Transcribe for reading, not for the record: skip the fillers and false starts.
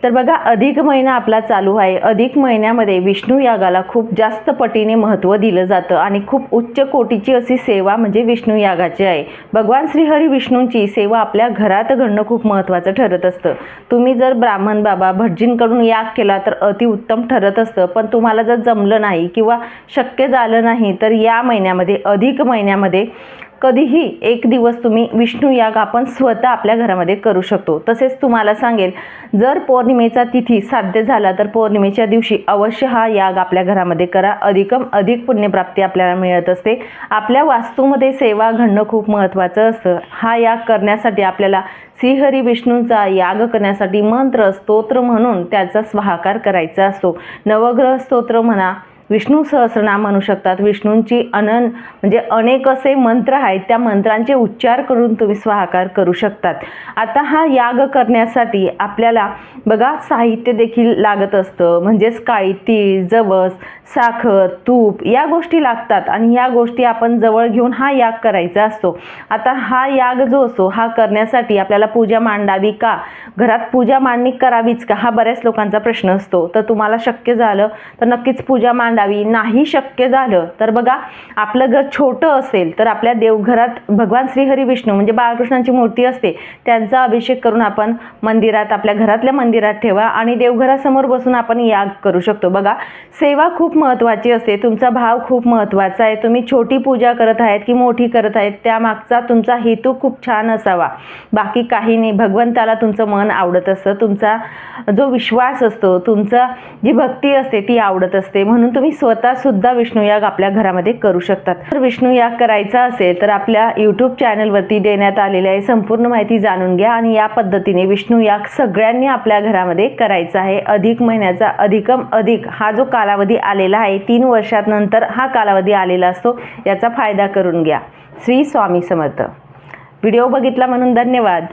तर बघा, अधिक महिना आपला चालू आहे। अधिक महिन्यामध्ये विष्णू यागाला खूप जास्त पटीने महत्त्व दिलं जातं आणि खूप उच्च कोटीची अशी सेवा म्हणजे विष्णू यागाची आहे। भगवान श्रीहरी विष्णूंची सेवा आपल्या घरात घडणं खूप महत्त्वाचं ठरत असतं। तुम्ही जर ब्राह्मण बाबा भटजींकडून याग केला तर अतिउत्तम ठरत असतं, पण तुम्हाला जर जमलं नाही किंवा शक्य झालं नाही तर या महिन्यामध्ये, अधिक महिन्यामध्ये कधीही एक दिवस तुम्ही विष्णू याग आपण स्वतः आपल्या घरामध्ये करू शकतो। तसेच तुम्हाला सांगेल, जर पौर्णिमेचा तिथी साध्य झाला तर पौर्णिमेच्या दिवशी अवश्य हा याग आपल्या घरामध्ये करा। अधिक पुण्यप्राप्ती आपल्याला मिळत असते। आपल्या वास्तूमध्ये सेवा घडणं खूप महत्त्वाचं असतं। हा याग करण्यासाठी आपल्याला श्रीहरी विष्णूंचा याग करण्यासाठी मंत्र स्तोत्र म्हणून त्याचा स्वाहाकार करायचा असतो। नवग्रह स्तोत्र म्हणा, विष्णू सहस्रनाम म्हणू शकतात, विष्णूंची म्हणजे अनेक असे मंत्र आहेत, त्या मंत्रांचे उच्चार करून तुम्ही स्वाहाकार करू शकतात। आता हा याग करण्यासाठी आपल्याला बघा साहित्य देखील लागत असतं, म्हणजेच काळी तीळ, जवस, साखर, तूप या गोष्टी लागतात आणि या गोष्टी आपण जवळ घेऊन हा याग करायचा असतो। आता हा याग जो असतो हा करण्यासाठी आपल्याला पूजा मांडावी का, घरात पूजा मांडणी करावीच का, हा बऱ्याच लोकांचा प्रश्न असतो। तर तुम्हाला शक्य झालं तर नक्कीच पूजा मांडावी, नाही शक्य झालं तर बघा, आपलं घर छोटं असेल तर आपल्या देवघरात भगवान श्रीहरी विष्णू म्हणजे बाळकृष्णांची मूर्ती असते, त्यांचा अभिषेक करून आपण मंदिरात, आपल्या घरातल्या मंदिरात ठेवा आणि देवघरासमोर बसून आपण याग करू शकतो। बघा, सेवा खूप महत्त्वाची असते, तुमचा भाव खूप महत्त्वाचा आहे। तुम्ही छोटी पूजा करत आहेत की मोठी करत आहेत, त्यामागचा तुमचा हेतू खूप छान असावा, बाकी काही नाही। भगवंताला तुमचं मन आवडत असतं, तुमचा जो विश्वास असतो, तुमचा जी भक्ती असते ती आवडत असते, म्हणून तुम्ही स्वतः सुद्धा विष्णू याग आपल्या घरामध्ये करू शकतात। तर विष्णू याग करायचा असेल तर आपल्या यूट्यूब चॅनलवरती देण्यात आलेली आहे, संपूर्ण माहिती जाणून घ्या आणि या पद्धतीने विष्णू याग सगळ्यांनी आपल्या घरामध्ये करायचा आहे। अधिक महिन्याचा अधिक हा जो कालावधी आलेला आहे, 3 वर्षांनंतर हा कालावधी आलेला असतो, याचा फायदा करून घ्या। श्री स्वामी समर्थ। व्हिडिओ बघितला म्हणून धन्यवाद।